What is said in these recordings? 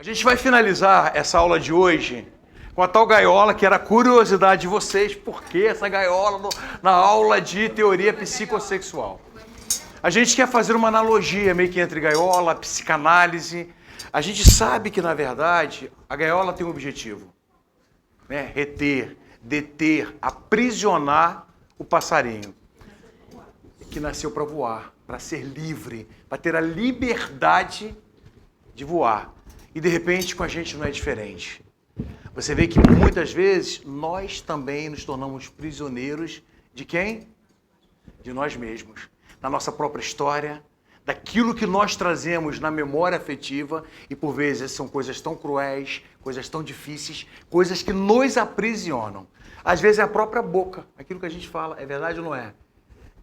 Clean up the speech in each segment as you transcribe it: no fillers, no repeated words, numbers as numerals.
A gente vai finalizar essa aula de hoje com a tal gaiola, que era a curiosidade de vocês, por que essa gaiola na aula de teoria psicossexual. A gente quer fazer uma analogia meio que entre gaiola, psicanálise. A gente sabe que, na verdade, a gaiola tem um objetivo, né? Reter, deter, aprisionar o passarinho, que nasceu para voar, para ser livre, para ter a liberdade de voar. E, de repente, com a gente não é diferente. Você vê que, muitas vezes, nós também nos tornamos prisioneiros de quem? De nós mesmos. Da nossa própria história, daquilo que nós trazemos na memória afetiva, e, por vezes, são coisas tão cruéis, coisas tão difíceis, coisas que nos aprisionam. Às vezes, é a própria boca. Aquilo que a gente fala, é verdade ou não é?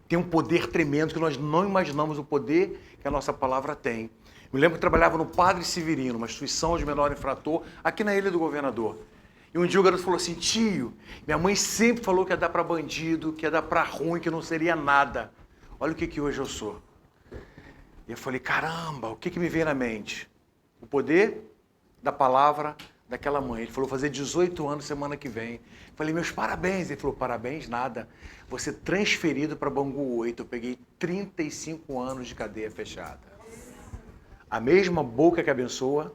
Tem um poder tremendo que nós não imaginamos o poder que a nossa palavra tem. Me lembro que trabalhava no Padre Severino, uma instituição de menor infrator, aqui na Ilha do Governador. E um dia o garoto falou assim: tio, minha mãe sempre falou que ia dar para bandido, que ia dar para ruim, que não seria nada. Olha o que hoje eu sou. E eu falei: caramba, o que me veio na mente? O poder da palavra daquela mãe. Ele falou: fazer 18 anos semana que vem. Eu falei: meus parabéns. Ele falou: parabéns nada. Você transferido para Bangu 8. Eu peguei 35 anos de cadeia fechada. A mesma boca que abençoa,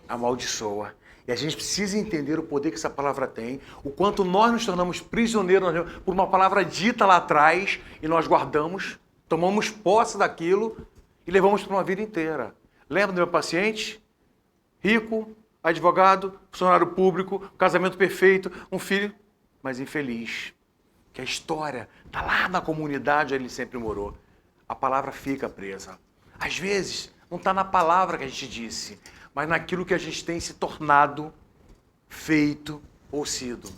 amaldiçoa. E a gente precisa entender o poder que essa palavra tem, o quanto nós nos tornamos prisioneiros por uma palavra dita lá atrás e nós guardamos, tomamos posse daquilo e levamos para uma vida inteira. Lembra do meu paciente? Rico, advogado, funcionário público, casamento perfeito, um filho, mas infeliz. Que a história está lá na comunidade onde ele sempre morou. A palavra fica presa. Às vezes, não está na palavra que a gente disse, mas naquilo que a gente tem se tornado, feito ou sido.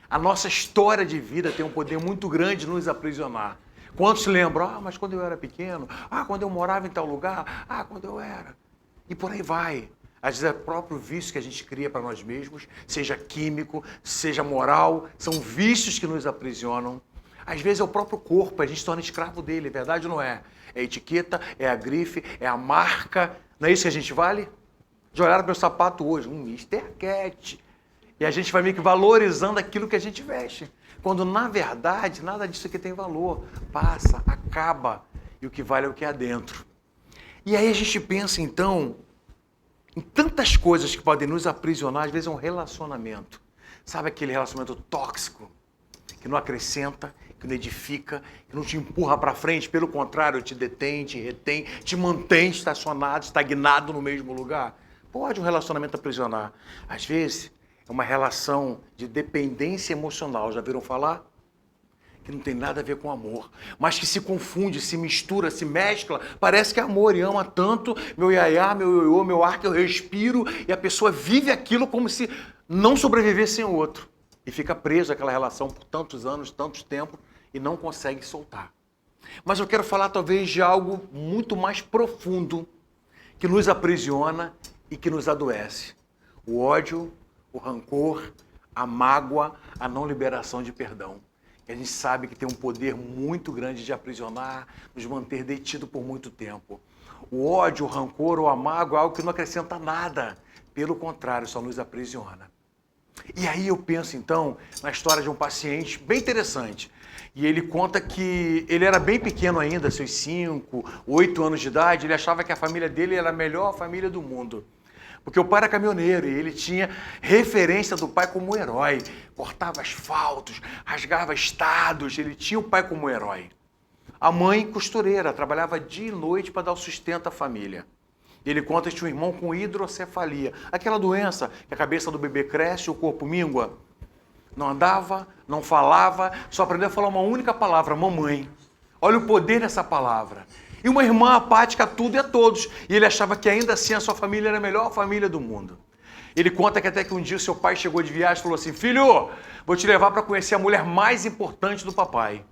A nossa história de vida tem um poder muito grande de nos aprisionar. Quantos lembram? Ah, mas quando eu era pequeno, quando eu morava em tal lugar, quando eu era. E por aí vai. Às vezes é o próprio vício que a gente cria para nós mesmos, seja químico, seja moral, são vícios que nos aprisionam. Às vezes é o próprio corpo, a gente se torna escravo dele, é verdade ou não é? É a etiqueta, é a grife, é a marca. Não é isso que a gente vale? De olhar para meu sapato hoje, um Mr. Cat. E a gente vai meio que valorizando aquilo que a gente veste. Quando, na verdade, nada disso aqui tem valor. Passa, acaba. E o que vale é o que há dentro. E aí a gente pensa, então, em tantas coisas que podem nos aprisionar. Às vezes é um relacionamento. Sabe aquele relacionamento tóxico? Que não acrescenta, que não edifica, que não te empurra para frente, pelo contrário, te detém, te retém, te mantém estacionado, estagnado no mesmo lugar. Pode um relacionamento aprisionar. Às vezes, é uma relação de dependência emocional. Já viram falar? Que não tem nada a ver com amor, mas que se confunde, se mistura, se mescla. Parece que é amor e ama tanto meu iaiá, meu ioiô, meu ar que eu respiro, e a pessoa vive aquilo como se não sobrevivesse sem o outro. E fica preso àquela relação por tantos anos, tantos tempos, e não consegue soltar. Mas eu quero falar talvez de algo muito mais profundo, que nos aprisiona e que nos adoece. O ódio, o rancor, a mágoa, a não liberação de perdão. E a gente sabe que tem um poder muito grande de aprisionar, nos manter detido por muito tempo. O ódio, o rancor ou a mágoa é algo que não acrescenta nada. Pelo contrário, só nos aprisiona. E aí eu penso, então, na história de um paciente bem interessante. E ele conta que ele era bem pequeno ainda, seus 5, 8 anos de idade, ele achava que a família dele era a melhor família do mundo. Porque o pai era caminhoneiro e ele tinha referência do pai como herói. Cortava asfaltos, rasgava estados, ele tinha o pai como herói. A mãe, costureira, trabalhava dia e noite para dar o sustento à família. Ele conta que tinha um irmão com hidrocefalia, aquela doença que a cabeça do bebê cresce e o corpo mingua. Não andava, não falava, só aprendeu a falar uma única palavra: mamãe. Olha o poder dessa palavra. E uma irmã apática a tudo e a todos. E ele achava que ainda assim a sua família era a melhor família do mundo. Ele conta que até que um dia o seu pai chegou de viagem e falou assim: filho, vou te levar para conhecer a mulher mais importante do papai.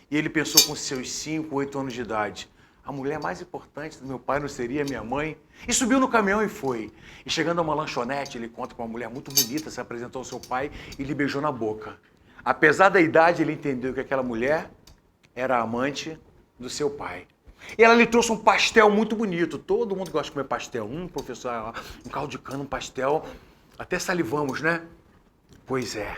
E ele pensou com seus 5, 8 anos de idade: a mulher mais importante do meu pai não seria minha mãe? E subiu no caminhão e foi. E chegando a uma lanchonete, ele conta que uma mulher muito bonita se apresentou ao seu pai e lhe beijou na boca. Apesar da idade, ele entendeu que aquela mulher era a amante do seu pai. E ela lhe trouxe um pastel muito bonito. Todo mundo gosta de comer pastel. Professor, um caldo de cana, um pastel. Até salivamos, né? Pois é.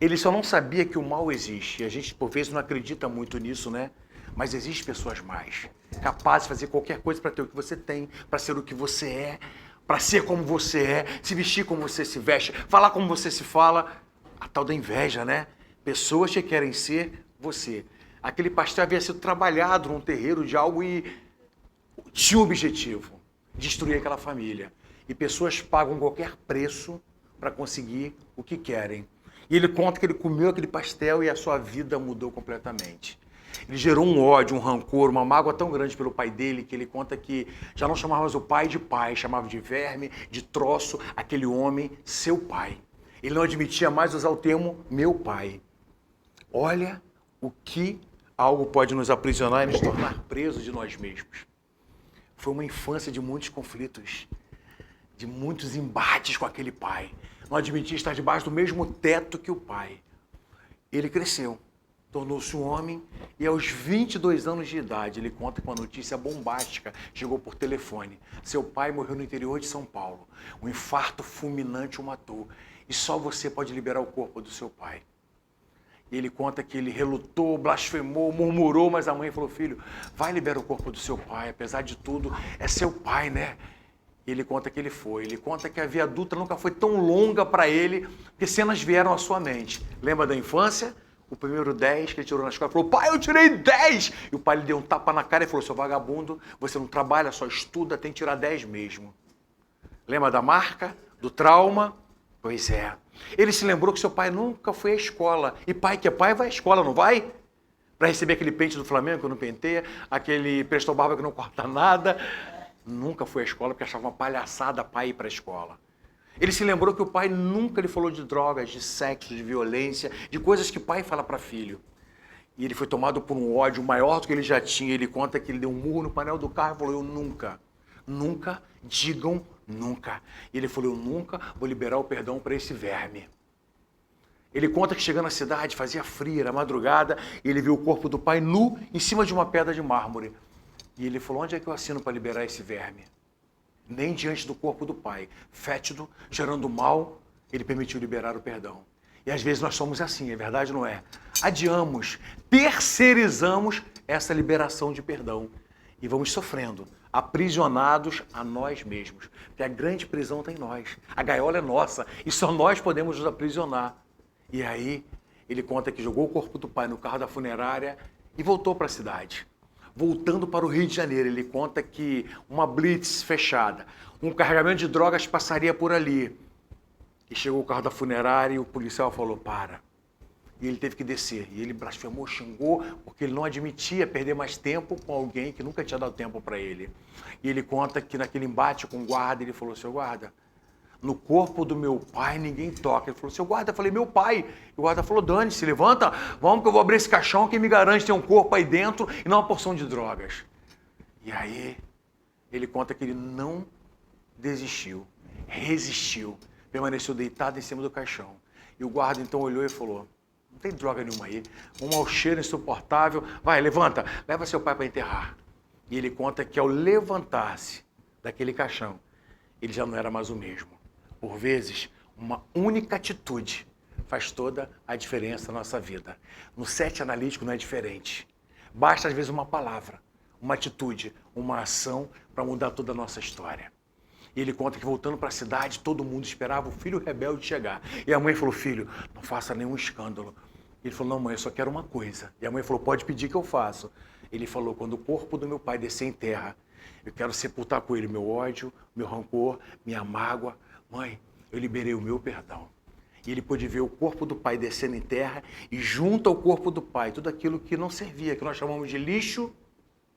Ele só não sabia que o mal existe. E a gente, por vezes, não acredita muito nisso, né? Mas existem pessoas más, capazes de fazer qualquer coisa para ter o que você tem, para ser o que você é, para ser como você é, se vestir como você se veste, falar como você se fala. A tal da inveja, né? Pessoas que querem ser você. Aquele pastel havia sido trabalhado num terreiro de algo e tinha um objetivo: destruir aquela família. E pessoas pagam qualquer preço para conseguir o que querem. E ele conta que ele comeu aquele pastel e a sua vida mudou completamente. Ele gerou um ódio, um rancor, uma mágoa tão grande pelo pai dele que ele conta que já não chamava mais o pai de pai, chamava de verme, de troço, aquele homem, seu pai. Ele não admitia mais usar o termo meu pai. Olha o que algo pode nos aprisionar e nos tornar presos de nós mesmos. Foi uma infância de muitos conflitos, de muitos embates com aquele pai. Não admitia estar debaixo do mesmo teto que o pai. Ele cresceu, tornou-se um homem e aos 22 anos de idade, ele conta que uma notícia bombástica chegou por telefone. Seu pai morreu no interior de São Paulo. Um infarto fulminante o matou. E só você pode liberar o corpo do seu pai. E ele conta que ele relutou, blasfemou, murmurou, mas a mãe falou: filho, vai liberar o corpo do seu pai, apesar de tudo, é seu pai, né? E ele conta que ele foi. Ele conta que a vida adulta nunca foi tão longa para ele, porque cenas vieram à sua mente. Lembra da infância? O primeiro 10 que ele tirou na escola, falou: pai, eu tirei 10! E o pai lhe deu um tapa na cara e falou: seu vagabundo, você não trabalha, só estuda, tem que tirar 10 mesmo. Lembra da marca? Do trauma? Pois é. Ele se lembrou que seu pai nunca foi à escola. E pai que é pai vai à escola, não vai? Para receber aquele pente do Flamengo que não penteia, aquele presto barba que não corta nada. Nunca foi à escola porque achava uma palhaçada pai ir para a escola. Ele se lembrou que o pai nunca lhe falou de drogas, de sexo, de violência, de coisas que pai fala para filho. E ele foi tomado por um ódio maior do que ele já tinha. Ele conta que ele deu um murro no painel do carro e falou: eu nunca digam nunca. E ele falou: eu nunca vou liberar o perdão para esse verme. Ele conta que chegando na cidade, fazia frio, era madrugada, e ele viu o corpo do pai nu em cima de uma pedra de mármore. E ele falou: onde é que eu assino para liberar esse verme? Nem diante do corpo do pai, fétido, gerando mal, ele permitiu liberar o perdão. E às vezes nós somos assim, é verdade ou não é? Adiamos, terceirizamos essa liberação de perdão e vamos sofrendo, aprisionados a nós mesmos. Porque a grande prisão está em nós, a gaiola é nossa e só nós podemos nos aprisionar. E aí ele conta que jogou o corpo do pai no carro da funerária e voltou para a cidade. Voltando para o Rio de Janeiro, ele conta que uma blitz fechada, um carregamento de drogas passaria por ali. E chegou o carro da funerária e o policial falou: para. E ele teve que descer. E ele blasfemou, xingou, porque ele não admitia perder mais tempo com alguém que nunca tinha dado tempo para ele. E ele conta que naquele embate com o guarda, ele falou: seu guarda, no corpo do meu pai ninguém toca. Ele falou: seu guarda, eu falei: meu pai. E o guarda falou: dane-se, levanta, vamos que eu vou abrir esse caixão, quem me garante tem um corpo aí dentro e não uma porção de drogas. E aí ele conta que ele não desistiu, resistiu, permaneceu deitado em cima do caixão. E o guarda então olhou e falou: não tem droga nenhuma aí, um mau cheiro insuportável, vai, levanta, leva seu pai para enterrar. E ele conta que ao levantar-se daquele caixão, ele já não era mais o mesmo. Por vezes, uma única atitude faz toda a diferença na nossa vida. No set analítico não é diferente. Basta, às vezes, uma palavra, uma atitude, uma ação para mudar toda a nossa história. E ele conta que voltando para a cidade, todo mundo esperava o filho rebelde chegar. E a mãe falou: filho, não faça nenhum escândalo. Ele falou: não, mãe, eu só quero uma coisa. E a mãe falou: pode pedir que eu faço. Ele falou: quando o corpo do meu pai descer em terra, eu quero sepultar com ele meu ódio, meu rancor, minha mágoa. Mãe, eu liberei o meu perdão. E ele pôde ver o corpo do pai descendo em terra e junto ao corpo do pai, tudo aquilo que não servia, que nós chamamos de lixo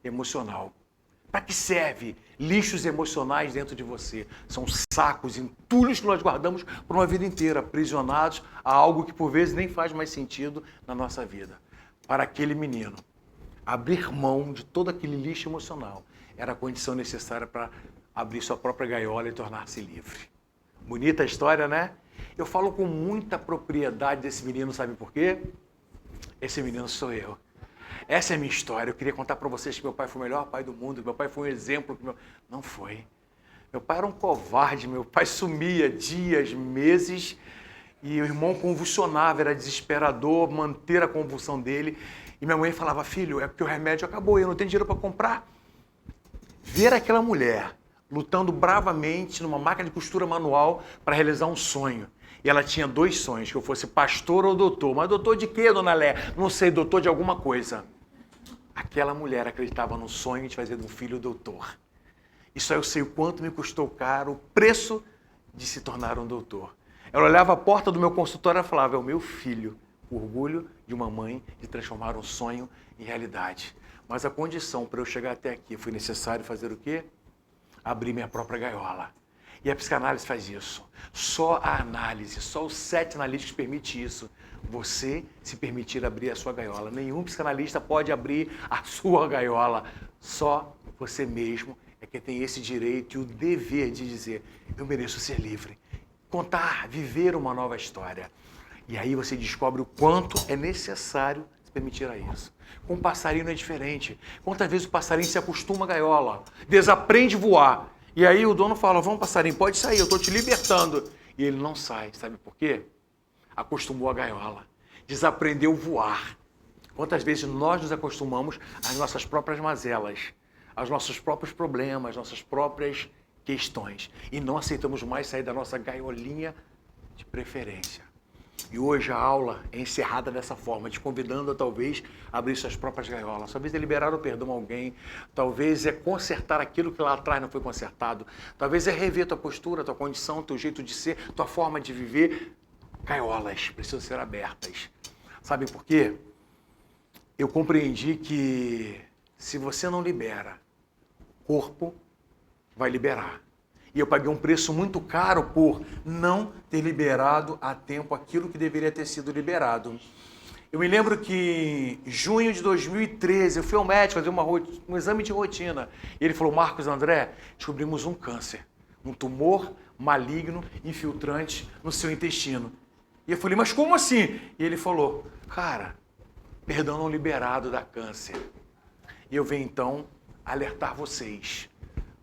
emocional. Para que serve lixos emocionais dentro de você? São sacos, entulhos que nós guardamos por uma vida inteira, aprisionados a algo que por vezes nem faz mais sentido na nossa vida. Para aquele menino, abrir mão de todo aquele lixo emocional era a condição necessária para abrir sua própria gaiola e tornar-se livre. Bonita a história, né? Eu falo com muita propriedade desse menino, sabe por quê? Esse menino sou eu. Essa é a minha história. Eu queria contar para vocês que meu pai foi o melhor pai do mundo, que meu pai foi um exemplo. Não foi. Meu pai era um covarde, meu pai sumia dias, meses, e o irmão convulsionava, era desesperador manter a convulsão dele. E minha mãe falava, filho, é porque o remédio acabou, eu não tenho dinheiro para comprar. Ver aquela mulher lutando bravamente numa máquina de costura manual para realizar um sonho. E ela tinha 2 sonhos, que eu fosse pastor ou doutor. Mas doutor de quê, dona Lé? Não sei, doutor de alguma coisa. Aquela mulher acreditava no sonho de fazer do filho doutor. Isso aí eu sei o quanto me custou caro, o preço de se tornar um doutor. Ela olhava a porta do meu consultório e falava, é o meu filho, o orgulho de uma mãe de transformar um sonho em realidade. Mas a condição para eu chegar até aqui foi necessário fazer o quê? Abrir minha própria gaiola. E a psicanálise faz isso. Só a análise, só os 7 analíticos permite isso. Você se permitir abrir a sua gaiola. Nenhum psicanalista pode abrir a sua gaiola. Só você mesmo é que tem esse direito e o dever de dizer, eu mereço ser livre. Contar, viver uma nova história. E aí você descobre o quanto é necessário se permitir a isso. Com o passarinho é diferente. Quantas vezes o passarinho se acostuma à gaiola, desaprende a voar. E aí o dono fala, vamos passarinho, pode sair, eu estou te libertando. E ele não sai, sabe por quê? Acostumou à gaiola, desaprendeu a voar. Quantas vezes nós nos acostumamos às nossas próprias mazelas, aos nossos próprios problemas, às nossas próprias questões. E não aceitamos mais sair da nossa gaiolinha de preferência. E hoje a aula é encerrada dessa forma, te convidando a talvez abrir suas próprias gaiolas. Talvez é liberar o perdão a alguém, talvez é consertar aquilo que lá atrás não foi consertado, talvez é rever tua postura, tua condição, teu jeito de ser, tua forma de viver. Gaiolas precisam ser abertas. Sabe por quê? Eu compreendi que se você não libera, o corpo vai liberar. E eu paguei um preço muito caro por não ter liberado a tempo aquilo que deveria ter sido liberado. Eu me lembro que em junho de 2013, eu fui ao médico fazer um exame de rotina. E ele falou, Marcos André, descobrimos um câncer, um tumor maligno infiltrante no seu intestino. E eu falei, mas como assim? E ele falou, cara, perdão não liberado dá câncer. E eu venho então alertar vocês,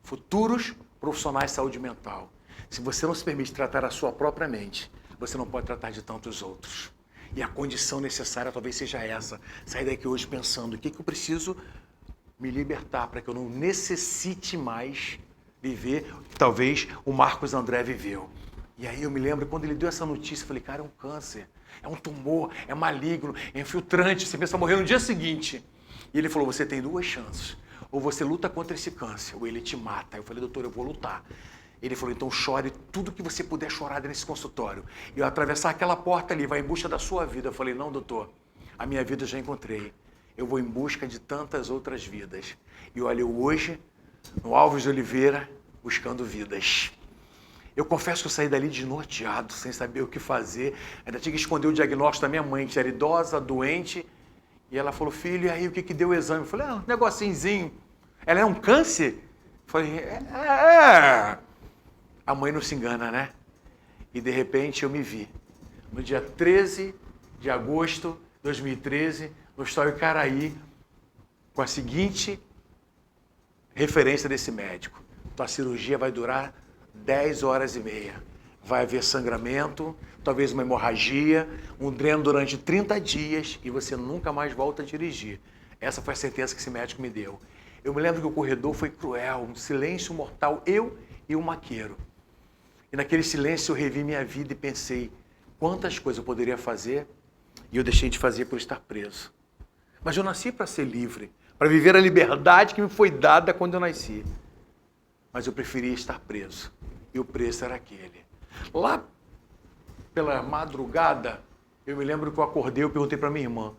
futuros profissionais de saúde mental. Se você não se permite tratar a sua própria mente, você não pode tratar de tantos outros. E a condição necessária talvez seja essa. Sair daqui hoje pensando, o que eu preciso me libertar para que eu não necessite mais viver o que talvez o Marcos André viveu. E aí eu me lembro, quando ele deu essa notícia, eu falei, cara, é um câncer, é um tumor, é maligno, é infiltrante, você pensa morrer no dia seguinte. E ele falou, você tem 2 chances. Ou você luta contra esse câncer, ou ele te mata. Eu falei, doutor, eu vou lutar. Ele falou, então chore tudo que você puder chorar nesse consultório. E eu atravessar aquela porta ali, vai em busca da sua vida. Eu falei, não, doutor, a minha vida eu já encontrei. Eu vou em busca de tantas outras vidas. E olha, eu hoje, no Alves de Oliveira, buscando vidas. Eu confesso que eu saí dali desnorteado, sem saber o que fazer. Ainda tinha que esconder o diagnóstico da minha mãe, que era idosa, doente. E ela falou, filho, e aí o que deu o exame? Eu falei, um negocinhozinho. Ela é um câncer? Eu falei, A mãe não se engana, né? E de repente eu me vi. No dia 13 de agosto de 2013, no Hospital Icaraí, com a seguinte referência desse médico. Tua cirurgia vai durar 10 horas e meia. Vai haver sangramento, talvez uma hemorragia, um dreno durante 30 dias e você nunca mais volta a dirigir. Essa foi a certeza que esse médico me deu. Eu me lembro que o corredor foi cruel, um silêncio mortal, eu e o maqueiro. E naquele silêncio eu revi minha vida e pensei quantas coisas eu poderia fazer e eu deixei de fazer por estar preso. Mas eu nasci para ser livre, para viver a liberdade que me foi dada quando eu nasci. Mas eu preferia estar preso e o preço era aquele. Lá pela madrugada, eu me lembro que eu acordei, eu perguntei para minha irmã,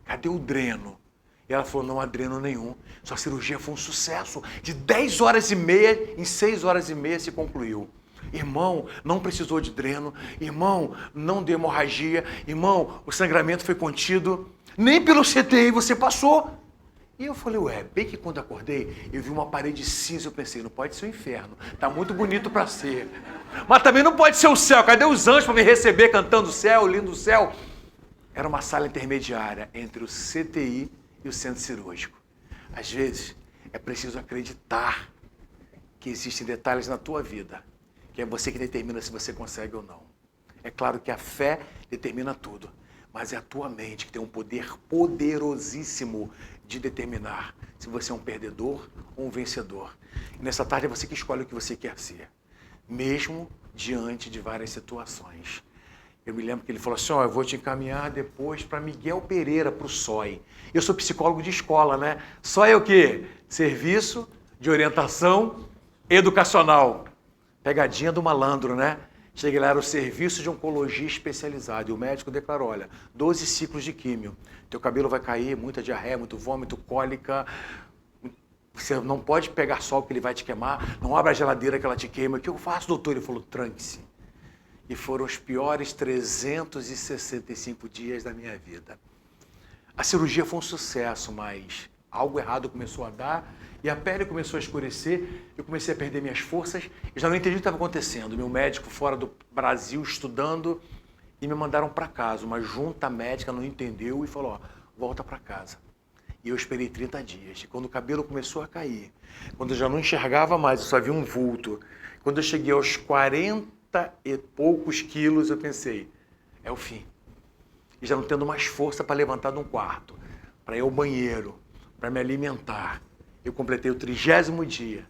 cadê o dreno? E ela falou, não há dreno nenhum. Sua cirurgia foi um sucesso. De 10 horas e meia, em 6 horas e meia se concluiu. Irmão, não precisou de dreno. Irmão, não deu hemorragia. Irmão, o sangramento foi contido. Nem pelo CTI você passou. E eu falei, bem que quando acordei, eu vi uma parede cinza, eu pensei, não pode ser o inferno. Tá muito bonito para ser. Mas também não pode ser o céu. Cadê os anjos para me receber cantando o céu, lindo céu? Era uma sala intermediária entre o CTI e o centro cirúrgico. Às vezes, é preciso acreditar que existem detalhes na tua vida, que é você que determina se você consegue ou não. É claro que a fé determina tudo, mas é a tua mente que tem um poder poderosíssimo de determinar se você é um perdedor ou um vencedor. E nessa tarde é você que escolhe o que você quer ser, mesmo diante de várias situações. Eu me lembro que ele falou assim, eu vou te encaminhar depois para Miguel Pereira, para o SOI. Eu sou psicólogo de escola, né? SOI é o quê? Serviço de Orientação Educacional. Pegadinha do malandro, né? Cheguei lá, era o Serviço de Oncologia Especializado. E o médico declarou, olha, 12 ciclos de químio. Teu cabelo vai cair, muita diarreia, muito vômito, cólica. Você não pode pegar sol porque ele vai te queimar. Não abra a geladeira que ela te queima. O que eu faço, doutor? Ele falou, tranque-se. E foram os piores 365 dias da minha vida. A cirurgia foi um sucesso, mas algo errado começou a dar e a pele começou a escurecer. Eu comecei a perder minhas forças. Eu já não entendi o que estava acontecendo. Meu médico fora do Brasil estudando e me mandaram para casa. Uma junta médica não entendeu e falou, volta para casa. E eu esperei 30 dias. E quando o cabelo começou a cair, quando eu já não enxergava mais, eu só via um vulto. Quando eu cheguei aos 40 e poucos quilos, eu pensei, é o fim. E já não tendo mais força para levantar de um quarto, para ir ao banheiro, para me alimentar. Eu completei o 30º dia,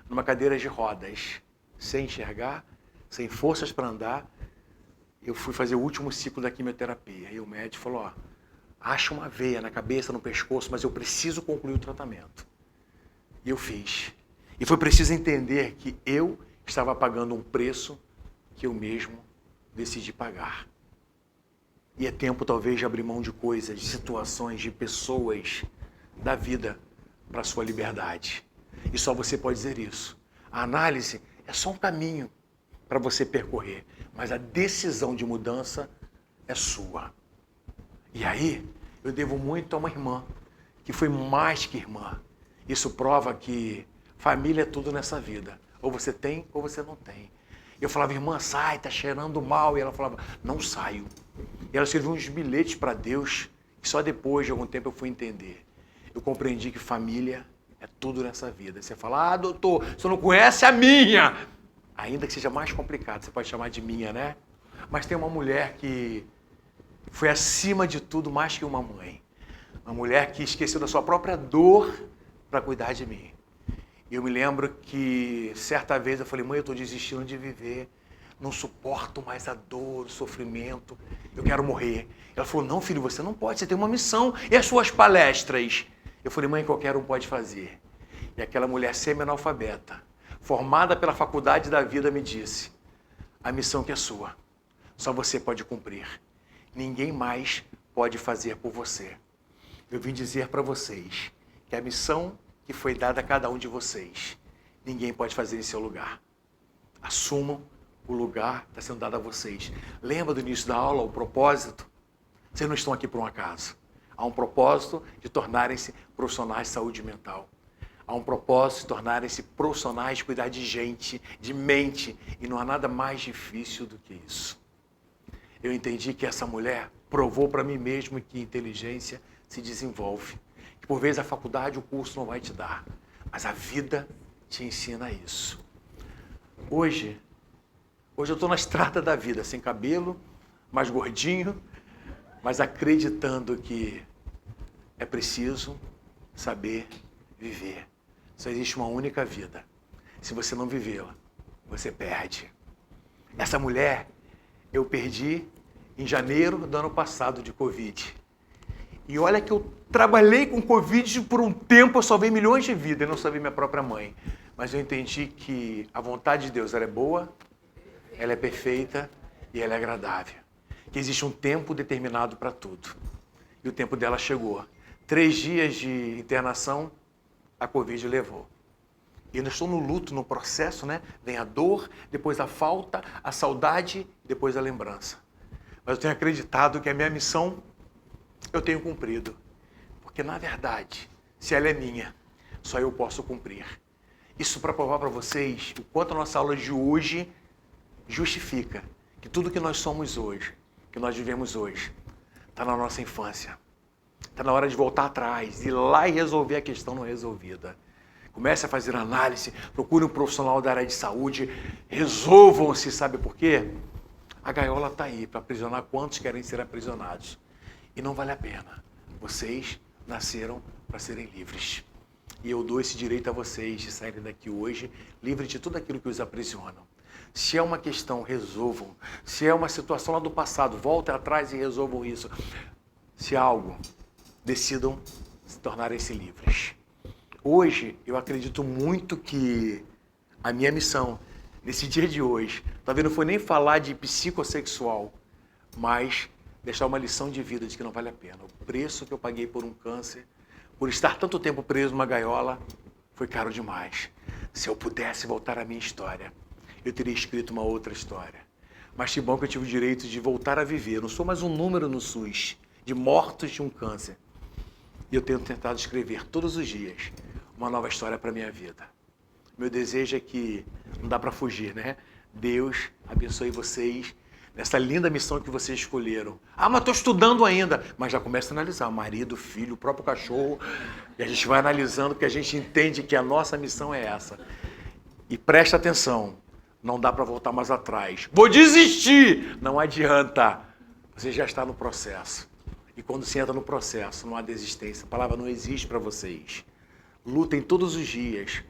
numa cadeira de rodas, sem enxergar, sem forças para andar. Eu fui fazer o último ciclo da quimioterapia. E o médico falou, acha uma veia na cabeça, no pescoço, mas eu preciso concluir o tratamento. E eu fiz. E foi preciso entender que eu estava pagando um preço que eu mesmo decidi pagar. E é tempo, talvez, de abrir mão de coisas, de situações, de pessoas, da vida, para a sua liberdade. E só você pode dizer isso. A análise é só um caminho para você percorrer, mas a decisão de mudança é sua. E aí, eu devo muito a uma irmã, que foi mais que irmã. Isso prova que família é tudo nessa vida. Ou você tem, ou você não tem. Eu falava, irmã, sai, tá cheirando mal. E ela falava, não saio. E ela escreveu uns bilhetes para Deus, que só depois de algum tempo eu fui entender. Eu compreendi que família é tudo nessa vida. Você fala, doutor, você não conhece a minha. Ainda que seja mais complicado, você pode chamar de minha, né? Mas tem uma mulher que foi acima de tudo mais que uma mãe. Uma mulher que esqueceu da sua própria dor para cuidar de mim. E eu me lembro que certa vez eu falei, mãe, eu estou desistindo de viver, não suporto mais a dor, o sofrimento, eu quero morrer. Ela falou, não, filho, você não pode, você tem uma missão. E as suas palestras? Eu falei, mãe, qualquer um pode fazer. E aquela mulher semi-analfabeta, formada pela faculdade da vida, me disse, a missão que é sua, só você pode cumprir. Ninguém mais pode fazer por você. Eu vim dizer para vocês que a missão que foi dada a cada um de vocês, ninguém pode fazer em seu lugar. Assumam o lugar que está sendo dado a vocês. Lembra do início da aula, o propósito? Vocês não estão aqui por um acaso. Há um propósito de tornarem-se profissionais de saúde mental. Há um propósito de tornarem-se profissionais de cuidar de gente, de mente. E não há nada mais difícil do que isso. Eu entendi que essa mulher provou para mim mesmo que inteligência se desenvolve. Que por vezes a faculdade, o curso não vai te dar, mas a vida te ensina isso. Hoje eu estou na estrada da vida, sem cabelo, mais gordinho, mas acreditando que é preciso saber viver. Só existe uma única vida. Se você não vivê-la, você perde. Essa mulher eu perdi em janeiro do ano passado de Covid. E olha que eu trabalhei com Covid por um tempo, eu salvei milhões de vidas, eu não salvei minha própria mãe. Mas eu entendi que a vontade de Deus ela é boa, ela é perfeita e ela é agradável. Que existe um tempo determinado para tudo. E o tempo dela chegou. 3 dias de internação, a Covid levou. E eu ainda estou no luto, no processo, né? Vem a dor, depois a falta, a saudade, depois a lembrança. Mas eu tenho acreditado que a minha missão eu tenho cumprido. Porque, na verdade, se ela é minha, só eu posso cumprir. Isso para provar para vocês o quanto a nossa aula de hoje justifica que tudo que nós somos hoje, que nós vivemos hoje, está na nossa infância. Está na hora de voltar atrás, ir lá e resolver a questão não resolvida. Comece a fazer análise, procure um profissional da área de saúde, resolvam-se, sabe por quê? A gaiola está aí para aprisionar quantos querem ser aprisionados. E não vale a pena. Vocês nasceram para serem livres. E eu dou esse direito a vocês de saírem daqui hoje, livres de tudo aquilo que os aprisionam. Se é uma questão, resolvam. Se é uma situação lá do passado, voltem atrás e resolvam isso. Se é algo, decidam se tornarem-se livres. Hoje, eu acredito muito que a minha missão, nesse dia de hoje, talvez não foi nem falar de psicossexual, mas deixar uma lição de vida de que não vale a pena. O preço que eu paguei por um câncer, por estar tanto tempo preso numa gaiola, foi caro demais. Se eu pudesse voltar à minha história, eu teria escrito uma outra história. Mas que bom que eu tive o direito de voltar a viver. Eu não sou mais um número no SUS de mortos de um câncer. E eu tenho tentado escrever todos os dias uma nova história para a minha vida. Meu desejo é que, não dá para fugir, né? Deus abençoe vocês nessa linda missão que vocês escolheram. Ah, mas estou estudando ainda. Mas já começa a analisar o marido, o filho, o próprio cachorro. E a gente vai analisando porque a gente entende que a nossa missão é essa. E presta atenção, não dá para voltar mais atrás. Vou desistir! Não adianta. Você já está no processo. E quando você entra no processo, não há desistência. A palavra não existe para vocês. Lutem todos os dias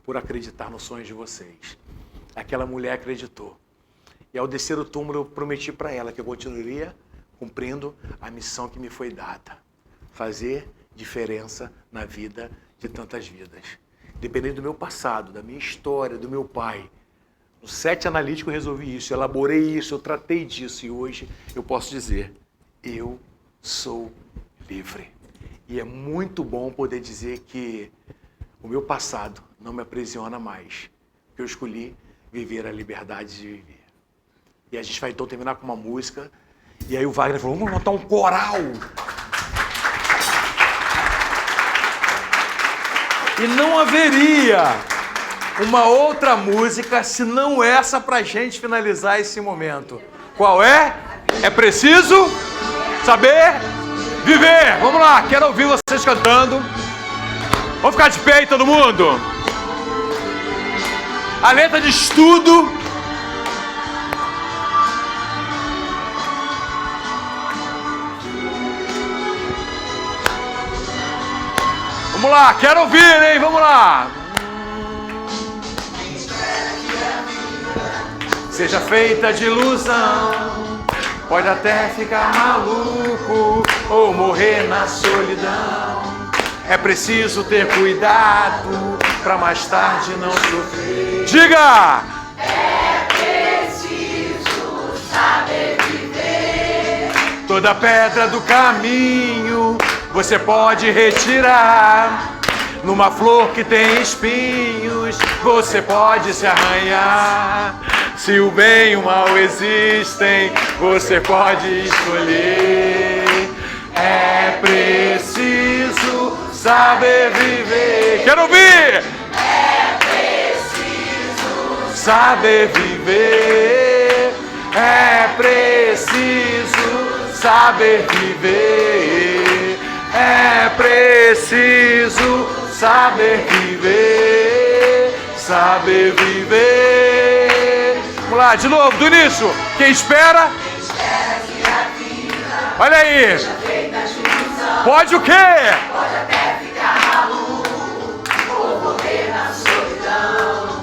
por acreditar nos sonhos de vocês. Aquela mulher acreditou. E ao descer o túmulo, eu prometi para ela que eu continuaria cumprindo a missão que me foi dada. Fazer diferença na vida de tantas vidas. Dependendo do meu passado, da minha história, do meu pai. No 7 analítico eu resolvi isso, eu elaborei isso, eu tratei disso. E hoje eu posso dizer, eu sou livre. E é muito bom poder dizer que o meu passado não me aprisiona mais. Eu escolhi viver a liberdade de viver. E a gente vai então terminar com uma música. E aí o Wagner falou, vamos montar um coral. E não haveria uma outra música senão essa pra gente finalizar esse momento. Qual é? É preciso saber viver. Vamos lá, quero ouvir vocês cantando. Vamos ficar de pé aí, todo mundo. A letra diz tudo. Vamos lá, quero ouvir, hein? Vamos lá. Seja feita de ilusão, pode até ficar maluco ou morrer na solidão. É preciso ter cuidado pra mais tarde não sofrer. Diga! É preciso saber viver. Toda pedra do caminho você pode retirar. Numa flor que tem espinhos você pode se arranhar. Se o bem e o mal existem, você pode escolher. É preciso saber viver. Quero ouvir! É preciso Saber viver. É preciso saber viver. É preciso saber viver. Saber viver. Vamos lá, de novo, do início. Quem espera? que a vida Olha aí. seja feita de ilusão. Pode o quê? Pode até ficar maluco ou morrer na solidão.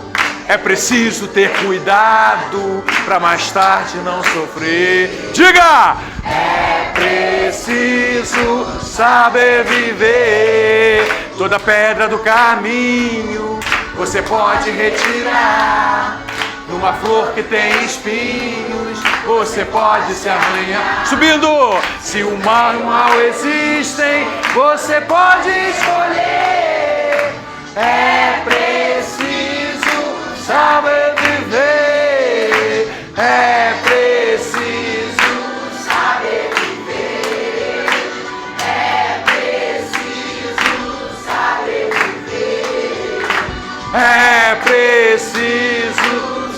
É preciso ter cuidado pra mais tarde não sofrer. Diga! É preciso saber viver. Toda pedra do caminho você pode retirar. Numa flor que tem espinhos você pode se arranhar. Subindo! Se o mal e o mal existem, você pode escolher. É preciso saber viver. É preciso Saber viver. É preciso saber viver. É preciso.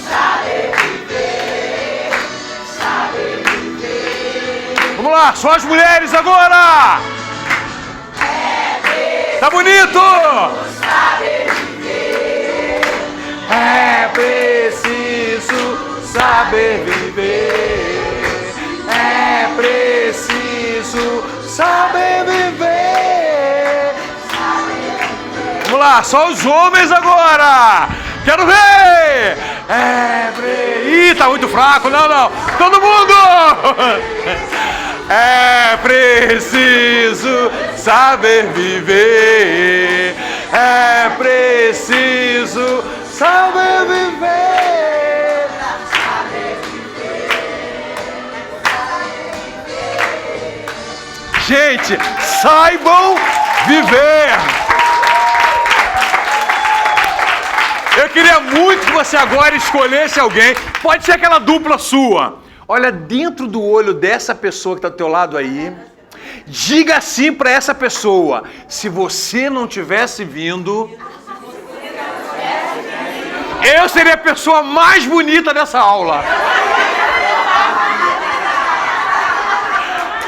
Saber viver. Saber viver. Vamos lá, só as mulheres agora! Tá bonito! saber viver. É preciso saber viver. É preciso saber viver. Vamos lá, só os homens agora! Quero ver! Ih, tá muito fraco, não. Todo mundo! É preciso saber viver. É preciso saber viver. Gente, saibam viver. Eu queria muito que você agora escolhesse alguém. Pode ser aquela dupla sua. Olha dentro do olho dessa pessoa que está do teu lado aí. Diga assim para essa pessoa: se você não tivesse vindo, eu seria a pessoa mais bonita dessa aula.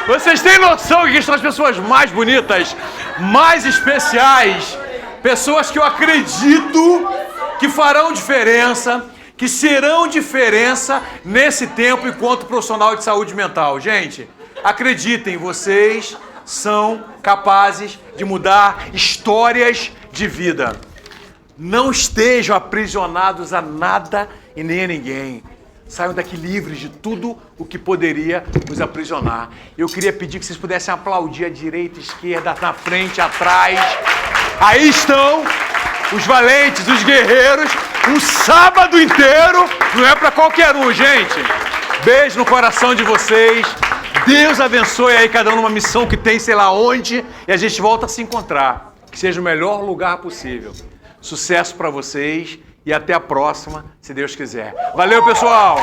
Vocês têm noção que são as pessoas mais bonitas, mais especiais, pessoas que eu acredito que farão diferença, que serão diferença nesse tempo enquanto profissional de saúde mental. Gente, acreditem, vocês são capazes de mudar histórias de vida. Não estejam aprisionados a nada e nem a ninguém. Saiam daqui livres de tudo o que poderia nos aprisionar. Eu queria pedir que vocês pudessem aplaudir à direita, à esquerda, na frente, atrás. Aí estão os valentes, os guerreiros. Um sábado inteiro não é para qualquer um, gente. Beijo no coração de vocês. Deus abençoe aí cada um numa missão que tem, sei lá onde. E a gente volta a se encontrar. Que seja o melhor lugar possível. Sucesso para vocês e até a próxima, se Deus quiser. Valeu, pessoal!